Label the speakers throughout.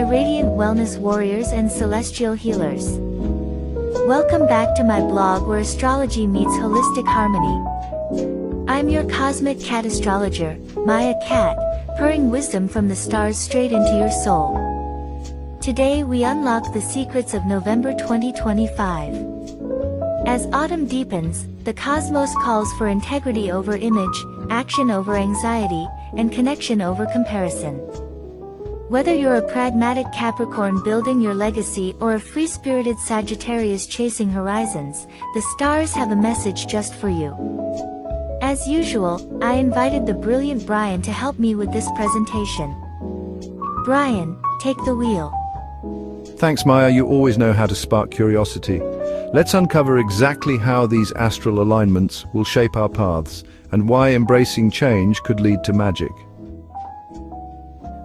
Speaker 1: radiant wellness warriors and celestial healers. Welcome back to my blog where astrology meets holistic harmony. I'm your cosmic cat astrologer, Maya Cat, purring wisdom from the stars straight into your soul. Today we unlock the secrets of November 2025. As autumn deepens, the cosmos calls for integrity over image, action over anxiety, and connection over comparison. Whether you're a pragmatic Capricorn building your legacy or a free-spirited Sagittarius chasing horizons, the stars have a message just for you. As usual, I invited the brilliant Brian to help me with this presentation. Brian, take the wheel.
Speaker 2: Thanks, Maya. You always know how to spark curiosity. Let's uncover exactly how these astral alignments will shape our paths and why embracing change could lead to magic.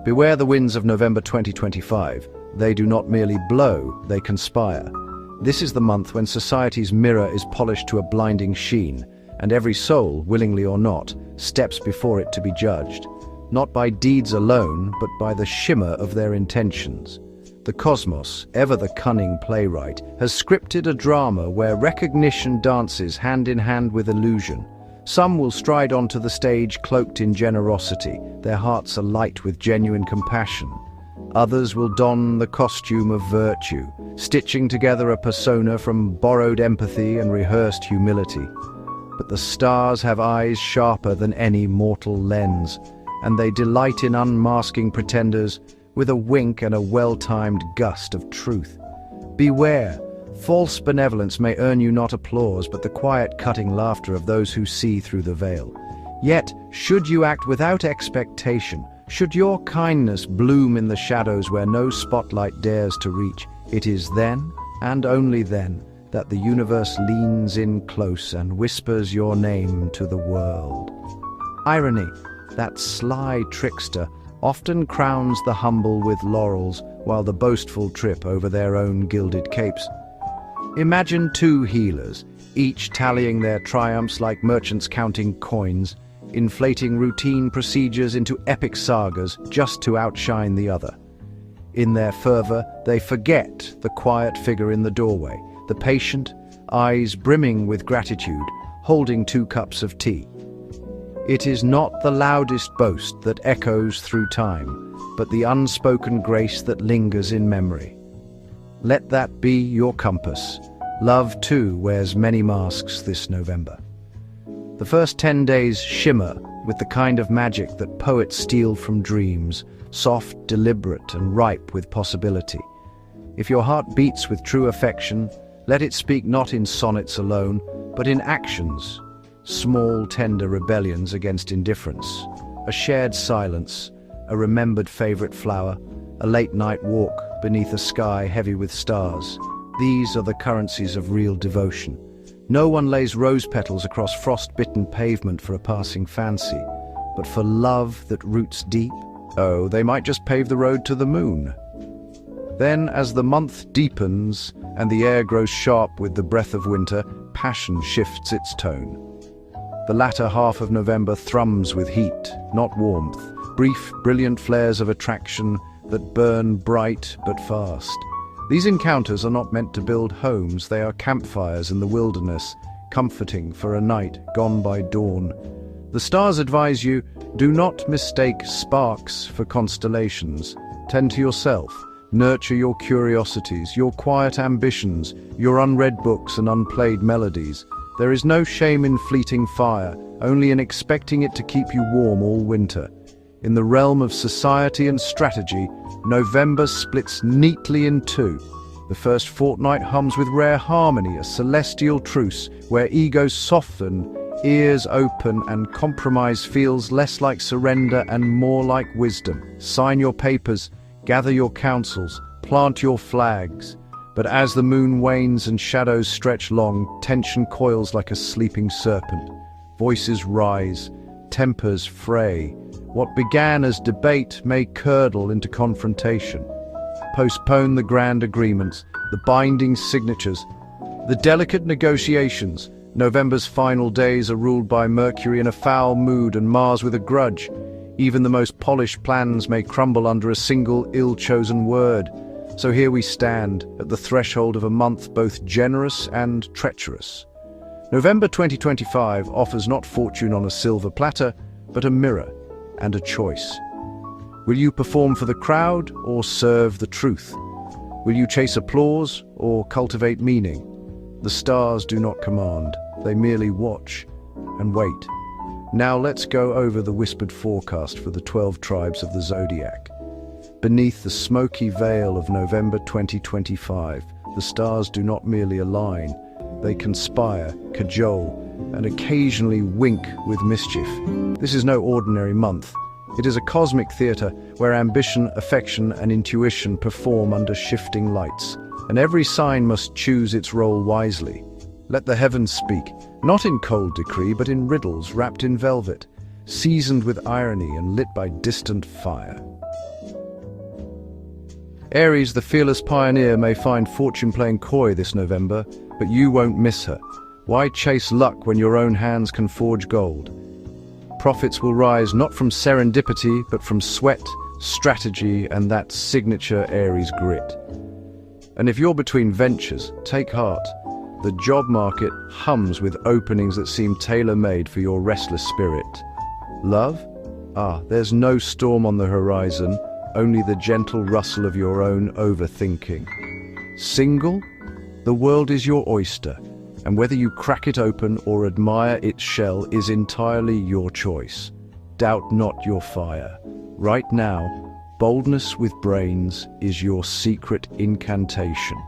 Speaker 2: Beware the winds of November 2025. They do not merely blow, they conspire. This is the month when society's mirror is polished to a blinding sheen, and every soul, willingly or not, steps before it to be judged, not by deeds alone, but by the shimmer of their intentions. The cosmos, ever the cunning playwright, has scripted a drama where recognition dances hand in hand with illusion. Some will stride onto the stage cloaked in generosity, their hearts alight with genuine compassion. Others will don the costume of virtue, stitching together a persona from borrowed empathy and rehearsed humility. But the stars have eyes sharper than any mortal lens, and they delight in unmasking pretenders with a wink and a well-timed gust of truth. Beware, false benevolence may earn you not applause, but the quiet cutting laughter of those who see through the veil. Yet, should you act without expectation, should your kindness bloom in the shadows where no spotlight dares to reach, it is then, and only then, that the universe leans in close and whispers your name to the world. Irony, that sly trickster, often crowns the humble with laurels while the boastful trip over their own gilded capes. Imagine two healers, each tallying their triumphs like merchants counting coins, inflating routine procedures into epic sagas just to outshine the other. In their fervor, they forget the quiet figure in the doorway, the patient, eyes brimming with gratitude, holding 2 cups of tea. It is not the loudest boast that echoes through time, but the unspoken grace that lingers in memory. Let that be your compass. Love, too, wears many masks this November. The first 10 days shimmer with the kind of magic that poets steal from dreams, soft, deliberate, and ripe with possibility. If your heart beats with true affection, let it speak not in sonnets alone, but in actions. Small, tender rebellions against indifference, a shared silence, a remembered favorite flower, a late-night walk beneath a sky heavy with stars. These are the currencies of real devotion. No one lays rose petals across frost-bitten pavement for a passing fancy, but for love that roots deep, oh, they might just pave the road to the moon. Then, as the month deepens and the air grows sharp with the breath of winter, passion shifts its tone. The latter half of November thrums with heat, not warmth, brief, brilliant flares of attraction that burn bright but fast. These encounters are not meant to build homes, they are campfires in the wilderness, comforting for a night gone by dawn. The stars advise you, do not mistake sparks for constellations. Tend to yourself, nurture your curiosities, your quiet ambitions, your unread books and unplayed melodies. There is no shame in fleeting fire, only in expecting it to keep you warm all winter. In the realm of society and strategy, November splits neatly in two. The first fortnight hums with rare harmony, a celestial truce, where egos soften, ears open, and compromise feels less like surrender and more like wisdom. Sign your papers, gather your counsels, plant your flags. But as the moon wanes and shadows stretch long, tension coils like a sleeping serpent. Voices rise, tempers fray. What began as debate may curdle into confrontation. Postpone the grand agreements, the binding signatures, the delicate negotiations. November's final days are ruled by Mercury in a foul mood and Mars with a grudge. Even the most polished plans may crumble under a single ill-chosen word. So here we stand, at the threshold of a month both generous and treacherous. November 2025 offers not fortune on a silver platter, but a mirror and a choice. Will you perform for the crowd or serve the truth? Will you chase applause or cultivate meaning? The stars do not command, they merely watch and wait. Now let's go over the whispered forecast for the 12 tribes of the Zodiac. Beneath the smoky veil of November 2025, the stars do not merely align, they conspire, cajole, and occasionally wink with mischief. This is no ordinary month. It is a cosmic theater where ambition, affection, and intuition perform under shifting lights, and every sign must choose its role wisely. Let the heavens speak, not in cold decree, but in riddles wrapped in velvet, seasoned with irony and lit by distant fire. Aries, the fearless pioneer, may find fortune playing coy this November, but you won't miss her. Why chase luck when your own hands can forge gold? Profits will rise not from serendipity, but from sweat, strategy, and that signature Aries grit. And if you're between ventures, take heart. The job market hums with openings that seem tailor-made for your restless spirit. Love? There's no storm on the horizon, only the gentle rustle of your own overthinking. Single? The world is your oyster, and whether you crack it open or admire its shell is entirely your choice. Doubt not your fire. Right now, boldness with brains is your secret incantation.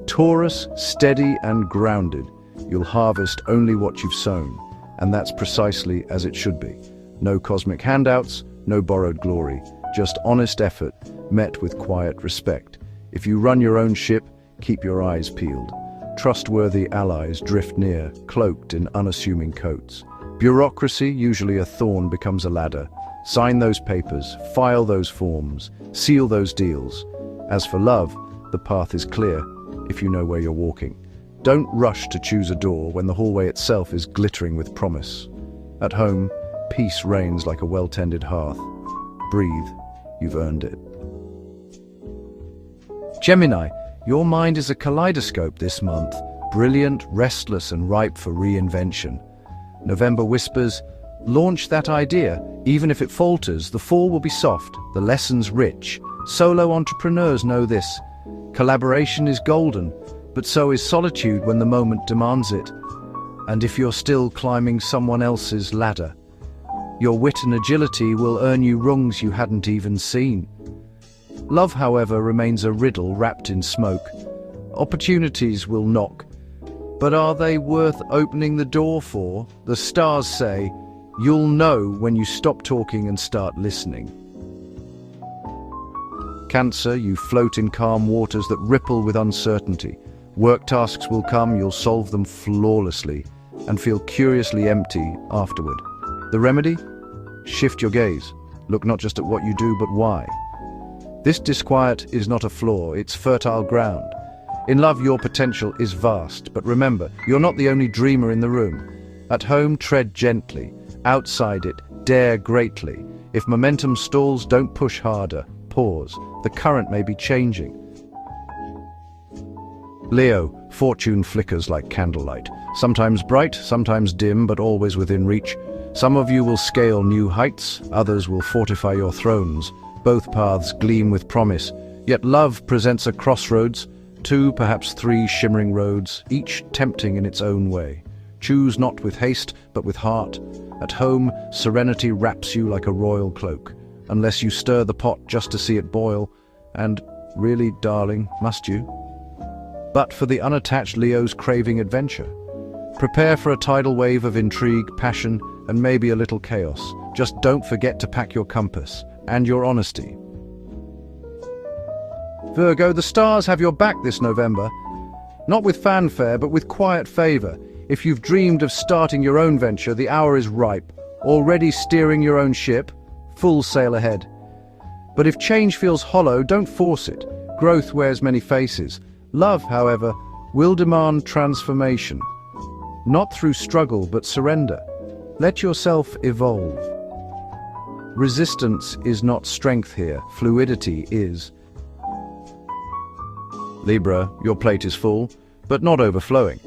Speaker 2: Taurus, steady and grounded, you'll harvest only what you've sown, and that's precisely as it should be. No cosmic handouts, no borrowed glory, just honest effort met with quiet respect. If you run your own ship, keep your eyes peeled. Trustworthy allies drift near, cloaked in unassuming coats. Bureaucracy, usually a thorn, becomes a ladder. Sign those papers, file those forms, seal those deals. As for love, the path is clear if you know where you're walking. Don't rush to choose a door when the hallway itself is glittering with promise. At home, peace reigns like a well-tended hearth. Breathe, you've earned it. Gemini, your mind is a kaleidoscope this month, brilliant, restless, and ripe for reinvention. November whispers, launch that idea. Even if it falters, the fall will be soft, the lessons rich. Solo entrepreneurs know this. Collaboration is golden, but so is solitude when the moment demands it. And if you're still climbing someone else's ladder, your wit and agility will earn you rungs you hadn't even seen. Love, however, remains a riddle wrapped in smoke. Opportunities will knock, but are they worth opening the door for? The stars say, you'll know when you stop talking and start listening. Cancer, you float in calm waters that ripple with uncertainty. Work tasks will come, you'll solve them flawlessly, and feel curiously empty afterward. The remedy? Shift your gaze. Look not just at what you do, but why. This disquiet is not a flaw, it's fertile ground. In love, your potential is vast, but remember, you're not the only dreamer in the room. At home, tread gently. Outside it, dare greatly. If momentum stalls, don't push harder. Pause. The current may be changing. Leo, fortune flickers like candlelight. Sometimes bright, sometimes dim, but always within reach. Some of you will scale new heights, others will fortify your thrones. Both paths gleam with promise, yet love presents a crossroads, 2, perhaps 3 shimmering roads, each tempting in its own way. Choose not with haste, but with heart. At home, serenity wraps you like a royal cloak, unless you stir the pot just to see it boil, and really, darling, must you? But for the unattached Leo's craving adventure. Prepare for a tidal wave of intrigue, passion, and maybe a little chaos. Just don't forget to pack your compass and your honesty. Virgo, the stars have your back this November. Not with fanfare, but with quiet favor. If you've dreamed of starting your own venture, the hour is ripe. Already steering your own ship, full sail ahead. But if change feels hollow, don't force it. Growth wears many faces. Love, however, will demand transformation. Not through struggle, but surrender. Let yourself evolve. Resistance is not strength here, fluidity is. Libra, your plate is full, but not overflowing.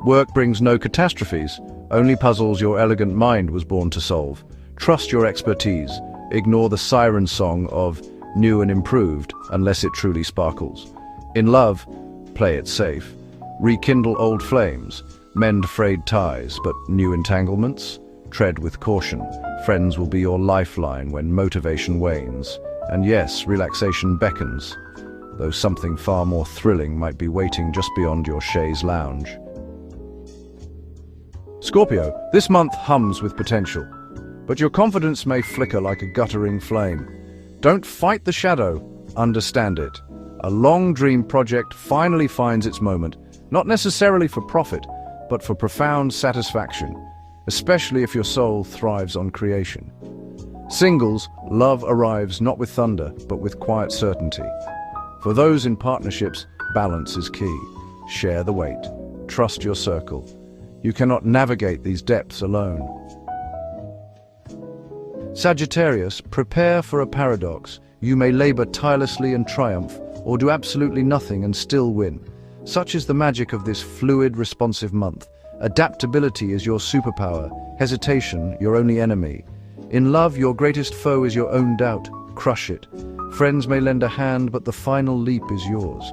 Speaker 2: Work brings no catastrophes, only puzzles your elegant mind was born to solve. Trust your expertise. Ignore the siren song of new and improved unless it truly sparkles. In love, play it safe. Rekindle old flames, mend frayed ties, but new entanglements? Tread with caution. Friends will be your lifeline when motivation wanes. And yes, relaxation beckons, though something far more thrilling might be waiting just beyond your chaise lounge. Scorpio, this month hums with potential, but your confidence may flicker like a guttering flame. Don't fight the shadow, understand it. A long dream project finally finds its moment, not necessarily for profit, but for profound satisfaction, especially if your soul thrives on creation. Singles, love arrives not with thunder, but with quiet certainty. For those in partnerships, balance is key. Share the weight. Trust your circle. You cannot navigate these depths alone. Sagittarius, prepare for a paradox. You may labor tirelessly and triumph, or do absolutely nothing and still win. Such is the magic of this fluid, responsive month. Adaptability is your superpower, hesitation your only enemy. In love, your greatest foe is your own doubt. Crush it. Friends may lend a hand, but the final leap is yours.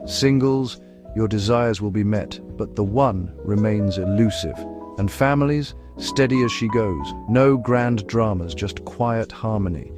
Speaker 2: Singles, your desires will be met, but the one remains elusive. And families, steady as she goes. No grand dramas, just quiet harmony.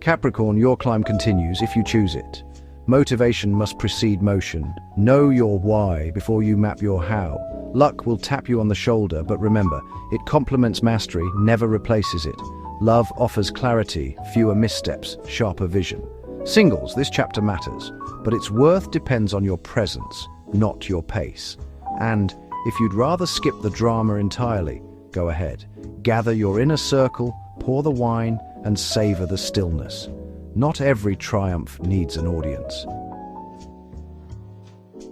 Speaker 2: Capricorn, your climb continues if you choose it. Motivation must precede motion. Know your why before you map your how. Luck will tap you on the shoulder, but remember, it complements mastery, never replaces it. Love offers clarity, fewer missteps, sharper vision. Singles, this chapter matters, but its worth depends on your presence, not your pace. And if you'd rather skip the drama entirely, go ahead. Gather your inner circle, pour the wine, and savor the stillness. Not every triumph needs an audience.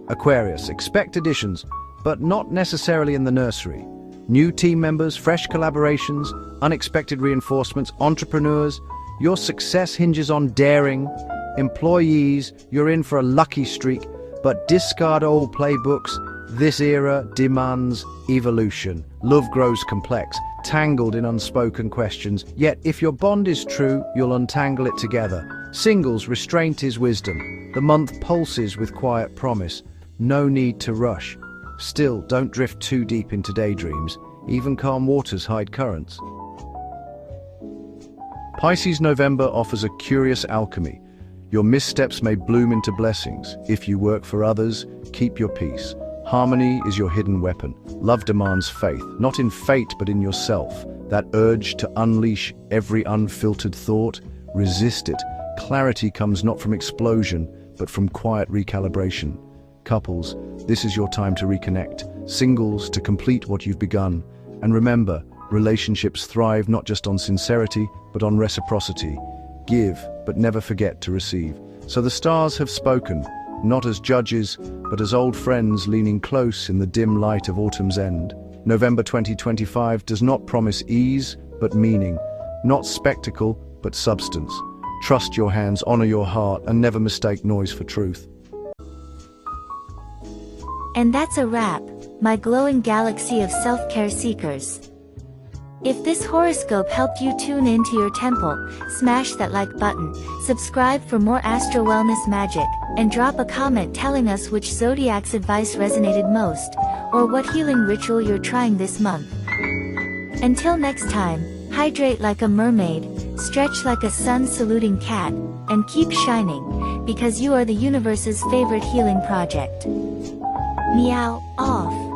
Speaker 2: Aquarius, expect additions, but not necessarily in the nursery. New team members, fresh collaborations, unexpected reinforcements, entrepreneurs. Your success hinges on daring. Employees, you're in for a lucky streak, but discard old playbooks. This era demands evolution. Love grows complex, tangled in unspoken questions. Yet if your bond is true, you'll untangle it together. Singles, restraint is wisdom. The month pulses with quiet promise. No need to rush. Still, don't drift too deep into daydreams. Even calm waters hide currents. Pisces, November offers a curious alchemy. Your missteps may bloom into blessings. If you work for others, keep your peace. Harmony is your hidden weapon. Love demands faith, not in fate but in yourself. That urge to unleash every unfiltered thought, resist it. Clarity comes not from explosion, but from quiet recalibration. Couples, this is your time to reconnect. Singles, to complete what you've begun. And remember, relationships thrive not just on sincerity, but on reciprocity. Give, but never forget to receive. So the stars have spoken, not as judges, but as old friends leaning close in the dim light of autumn's end. November 2025 does not promise ease, but meaning. Not spectacle, but substance. Trust your hands, honor your heart, and never mistake noise for truth.
Speaker 1: And that's a wrap, my glowing galaxy of self-care seekers. If this horoscope helped you tune into your temple, smash that like button, subscribe for more astro wellness magic, and drop a comment telling us which Zodiac's advice resonated most, or what healing ritual you're trying this month. Until next time, hydrate like a mermaid, stretch like a sun-saluting cat, and keep shining, because you are the universe's favorite healing project. Meow, off.